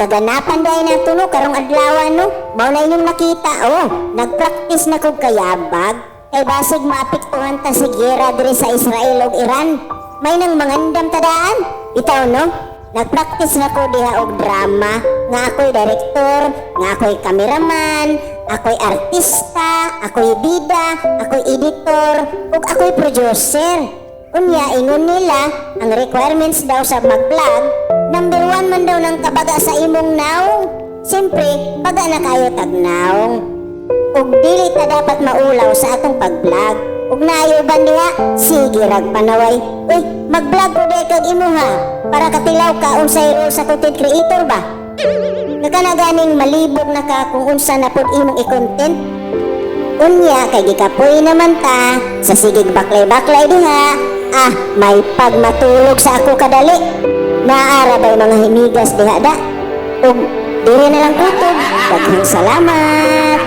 kaganapan dahil na ito no, karong adlawan no. Mao na inyong nakita, nagpractice na kog kayabag. Kay basig maapektuhan ta si gera diri sa Israel ug Iran. May nang mangandam tadaan. Bitaw no, nagpractice na ko diha og drama. Nga ako'y director, nga ako'y cameraman, ako'y artista, ako'y bida, ako'y editor, ug ako'y producer. Unya, ingon nila, ang requirements daw sa mag-vlog, number 1 man daw ng kabaga sa imong naong. Siyempre, baga na kayo tagnaong. Ug dili ta dapat maulaw sa atong pag-vlog. Ug naayo ban diha, sige rag panaway. Uy, mag-vlog ko day kag imo ha, para katilaw ka unsay role sa content creator ba? Nakanaganing malibog na ka kung unsa na pod imong i-content. Unya, kay gikapoy naman ta, sa sigig baklay-baklay diha. May pagmatulog sa ako kadali. Naara ba'y mga himigas diha da? Ug, diri na lang kutob. Daghang salamat.